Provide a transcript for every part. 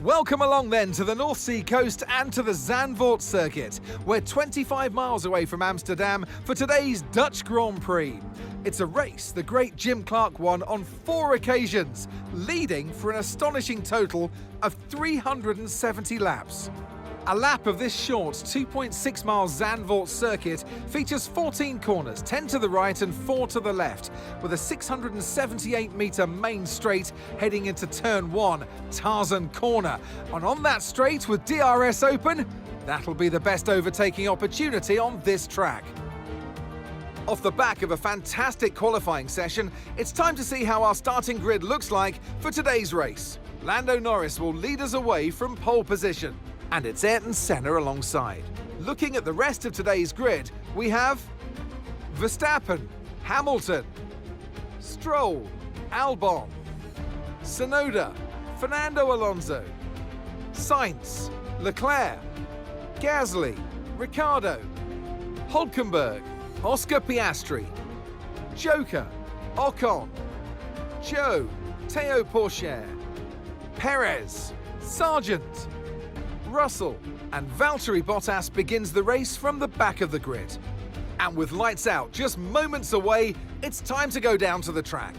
welcome along then to the North Sea coast and to the Zandvoort circuit. We're 25 miles away from Amsterdam for today's Dutch Grand Prix. It's a race the great Jim Clark won on 4 occasions, leading for an astonishing total of 370 laps. A lap of this short 2.6 mile Zandvoort circuit features 14 corners, 10 to the right and 4 to the left, with a 678 metre main straight heading into turn 1, Tarzan Corner. And on that straight with DRS open, that'll be the best overtaking opportunity on this track. Off the back of a fantastic qualifying session, it's time to see how our starting grid looks like for today's race. Lando Norris will lead us away from pole position. And it's Ayrton Senna alongside. Looking at the rest of today's grid, we have Verstappen, Hamilton, Stroll, Albon, Tsunoda, Fernando Alonso, Sainz, Leclerc, Gasly, Ricciardo, Hülkenberg, Oscar Piastri, Joker, Ocon, Zhou, Théo Pourchaire, Perez, Sargent, Russell, and Valtteri Bottas begins the race from the back of the grid. And with lights out just moments away, it's time to go down to the track.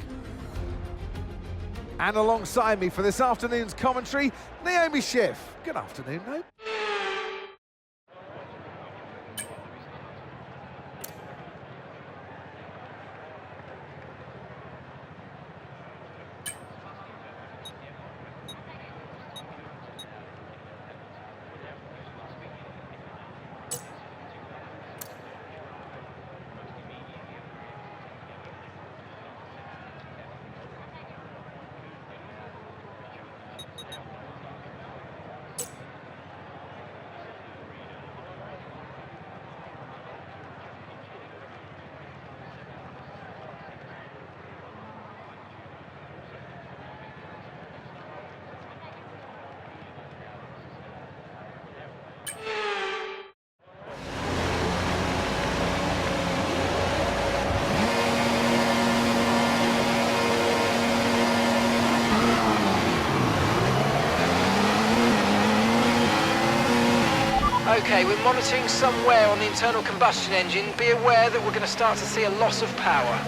And alongside me for this afternoon's commentary, Naomi Schiff. Good afternoon, Naomi. Okay, we're monitoring somewhere on the internal combustion engine. Be aware that we're going to start to see a loss of power.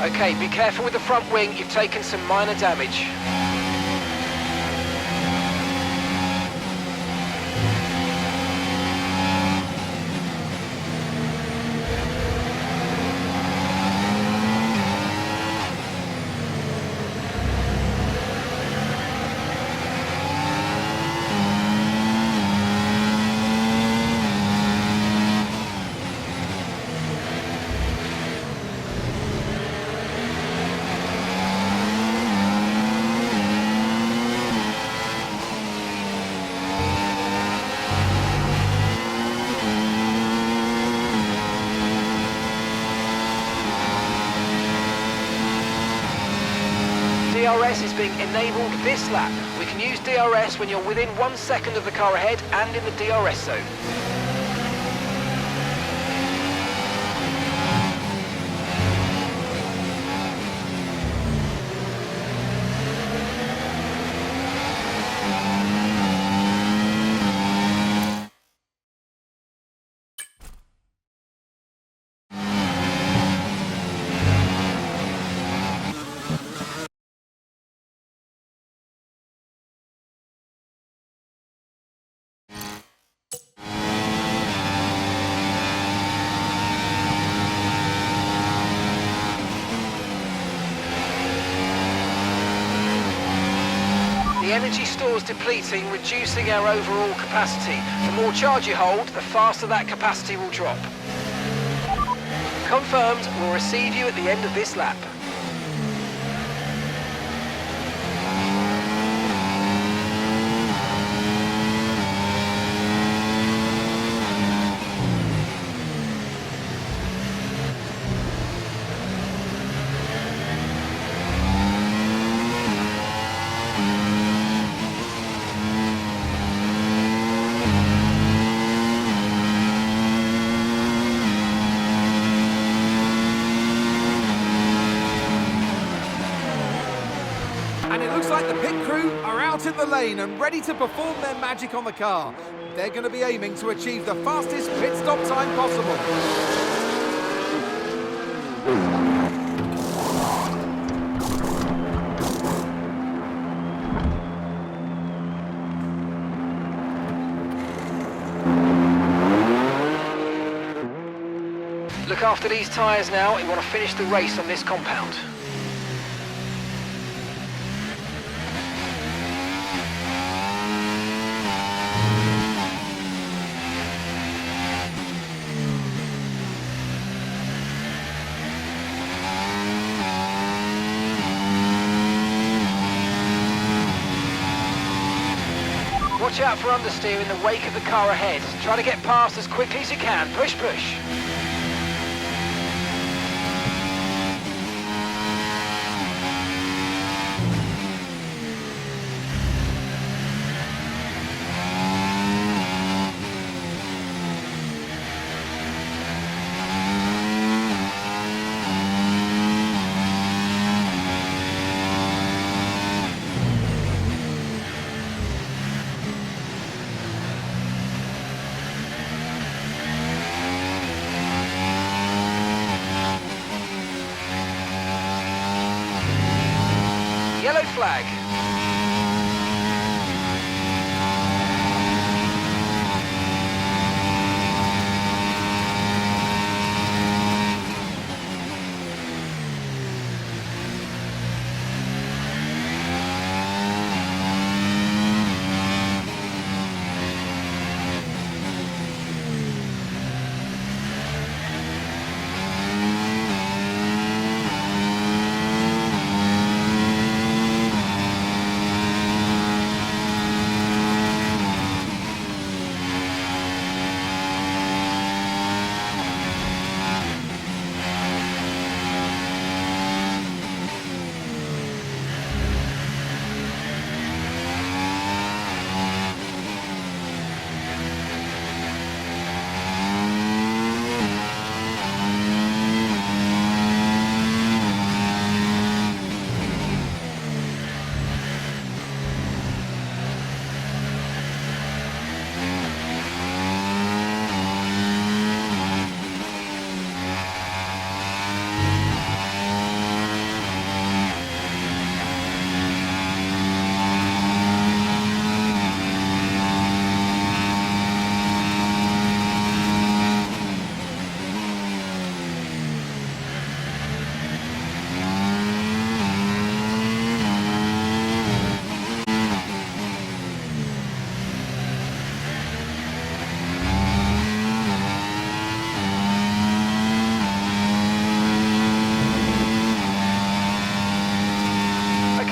Okay, be careful with the front wing. You've taken some minor damage. DRS is being enabled this lap. We can use DRS when you're within 1 second of the car ahead and in the DRS zone. The energy stores depleting, reducing our overall capacity. The more charge you hold, the faster that capacity will drop. Confirmed, we'll receive you at the end of this lap. Looks like the pit crew are out in the lane and ready to perform their magic on the car. They're going to be aiming to achieve the fastest pit stop time possible. Look after these tyres now. We want to finish the race on this compound. Watch out for understeer in the wake of the car ahead. Try to get past as quickly as you can. Push, push. Yellow flag.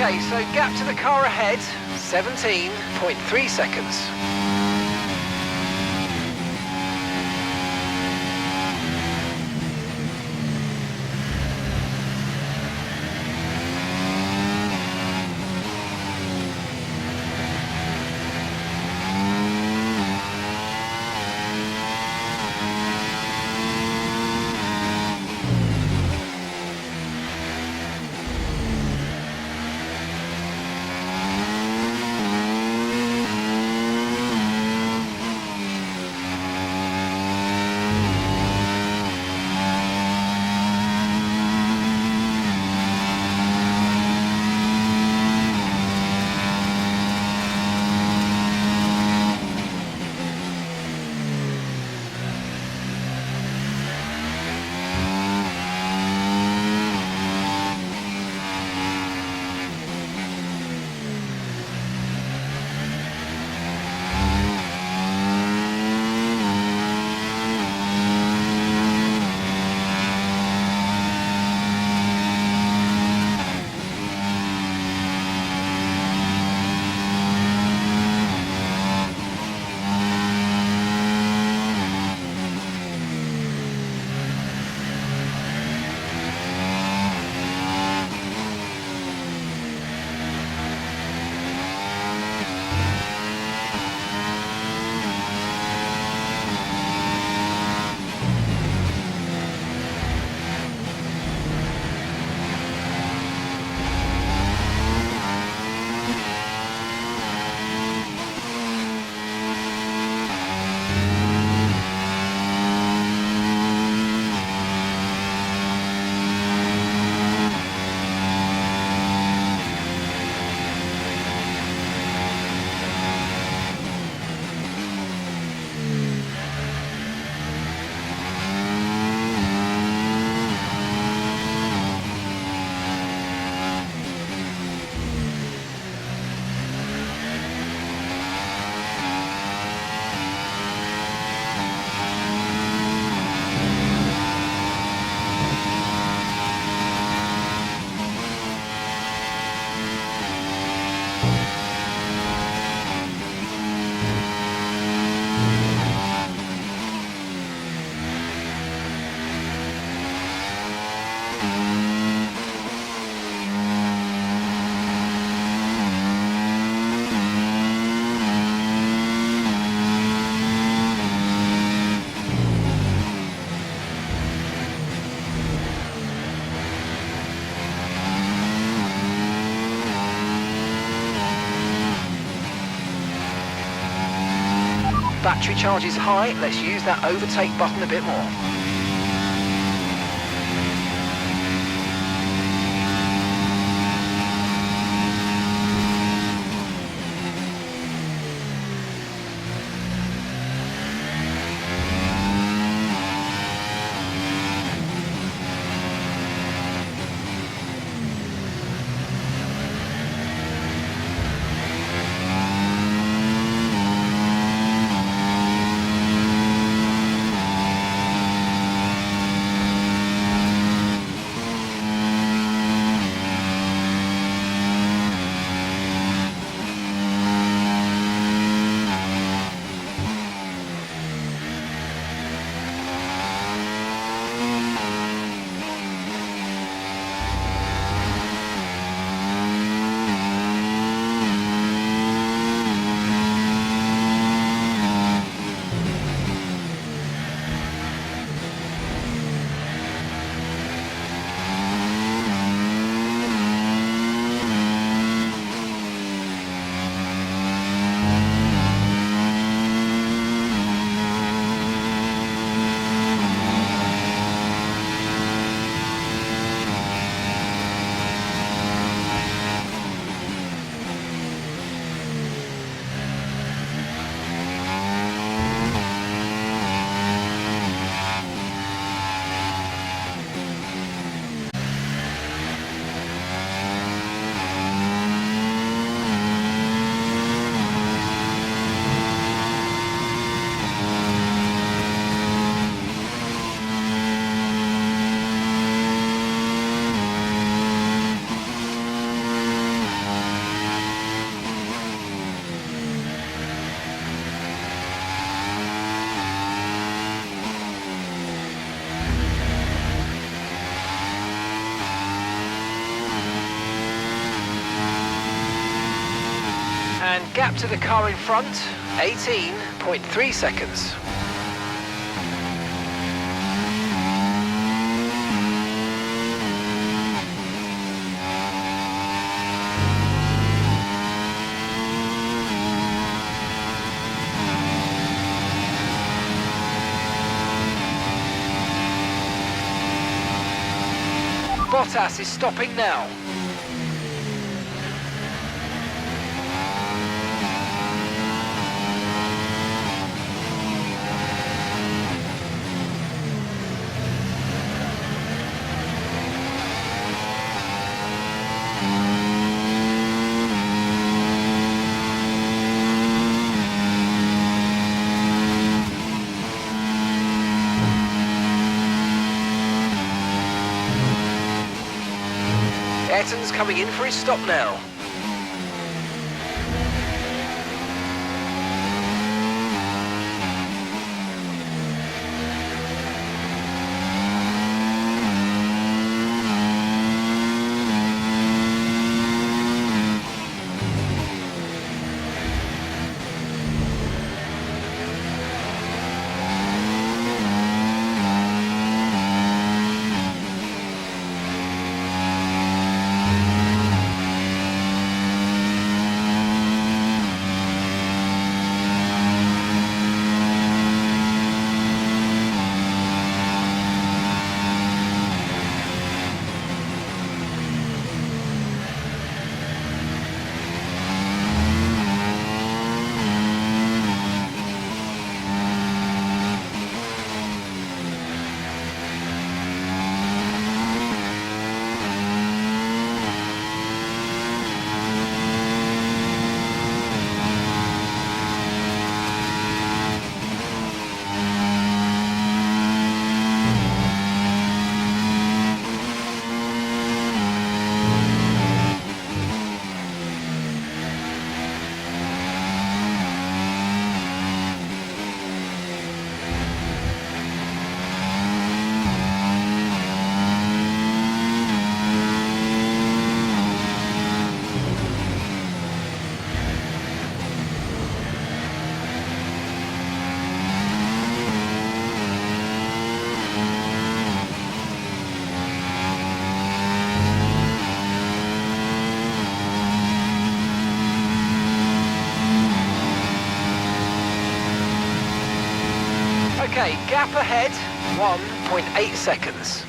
Okay, so gap to the car ahead, 17.3 seconds. Battery charge is high, let's use that overtake button a bit more. And gap to the car in front, 18.3 seconds. Bottas is stopping now. Ayrton's coming in for his stop now. Okay, gap ahead, 1.8 seconds.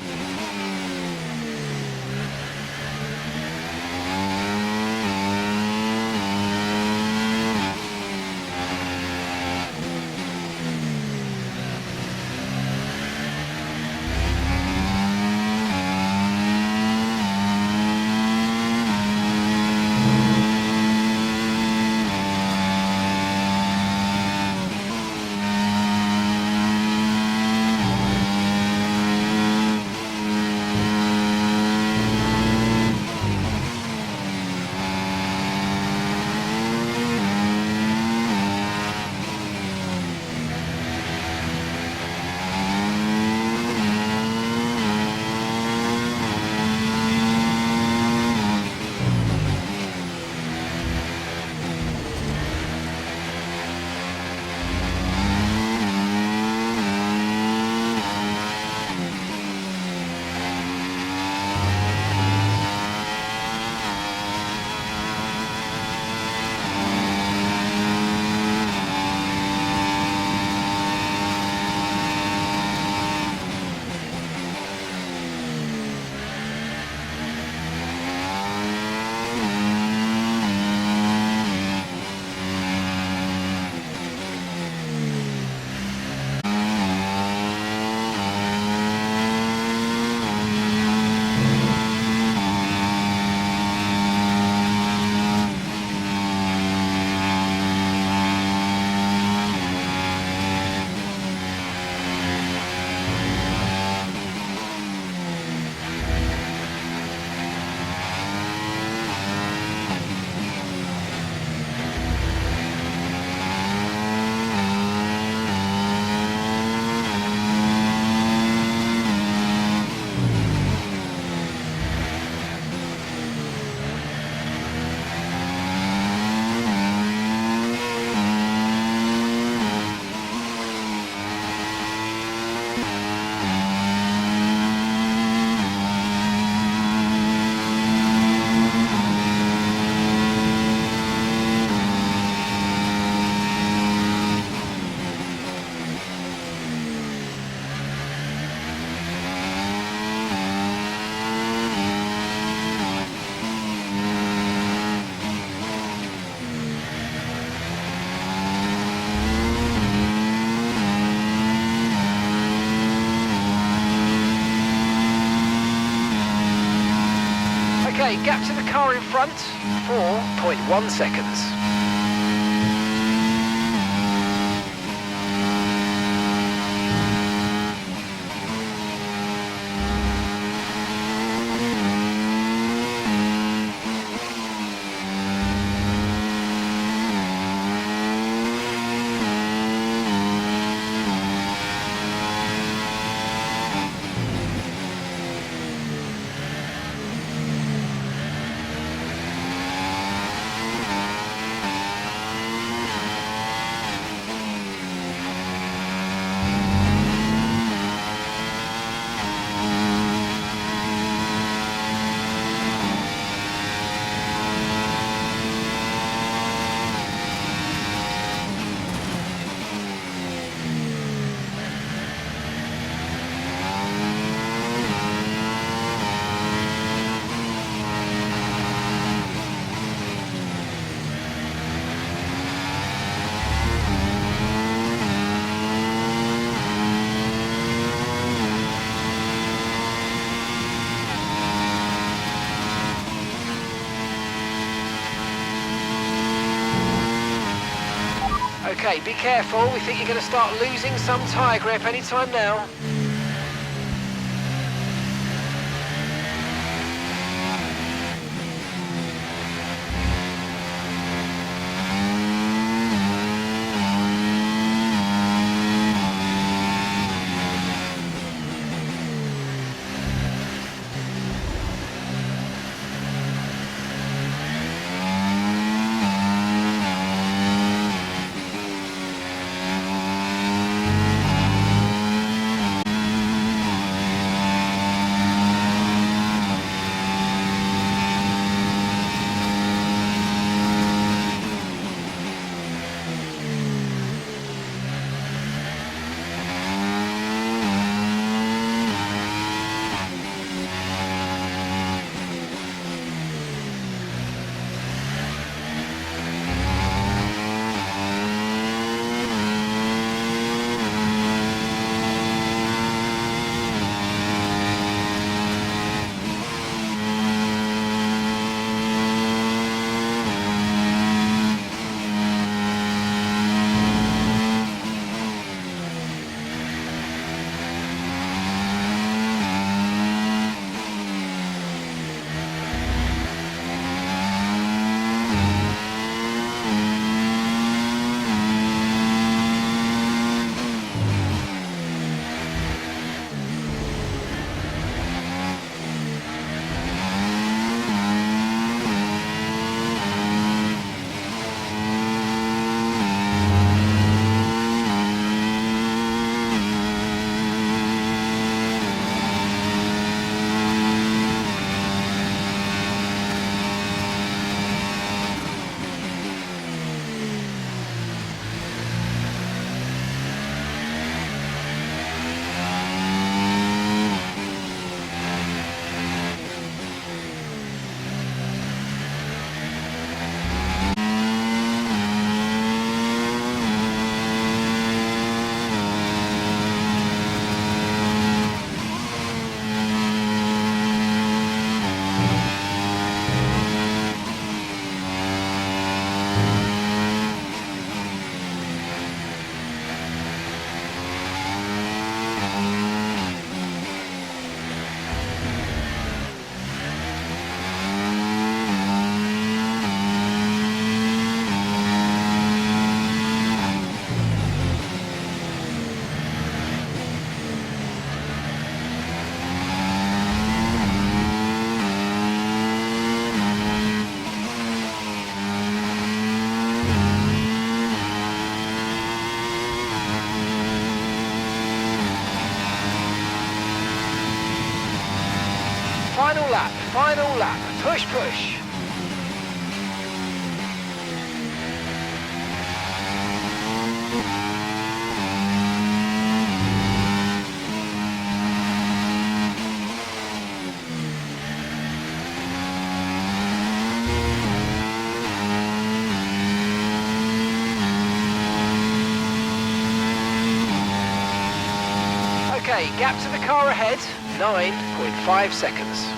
Okay, gap to the car in front, 4.1 seconds. Okay, be careful. We think you're going to start losing some tyre grip anytime now. Final lap, final lap. Push, push. Okay, gap to the car ahead, 9.5 seconds.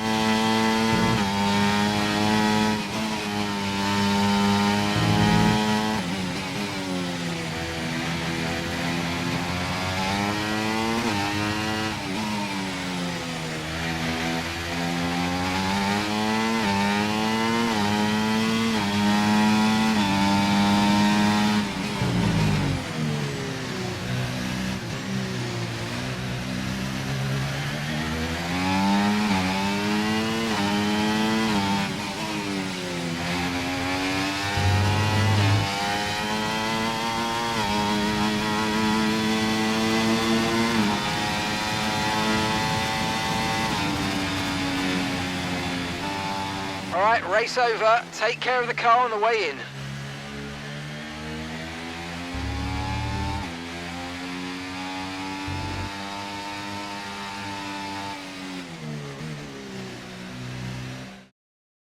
All right, race over. Take care of the car on the way in.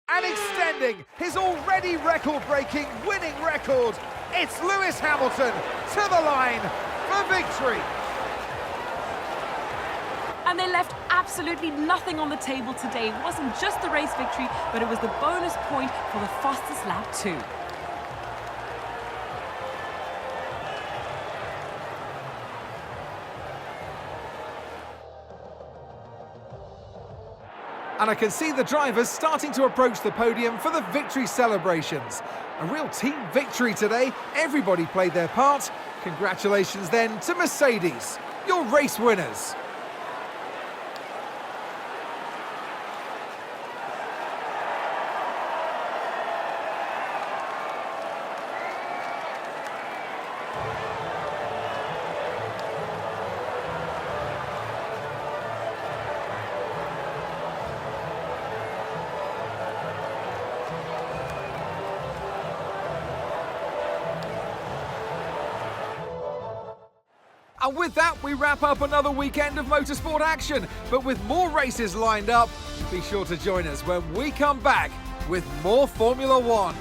And extending his already record-breaking winning record, it's Lewis Hamilton to the line for victory. And they left absolutely nothing on the table today. It wasn't just the race victory, but it was the bonus point for the fastest lap too. And I can see the drivers starting to approach the podium for the victory celebrations. A real team victory today. Everybody played their part. Congratulations then to Mercedes, your race winners. And with that, we wrap up another weekend of motorsport action. But with more races lined up, be sure to join us when we come back with more Formula One.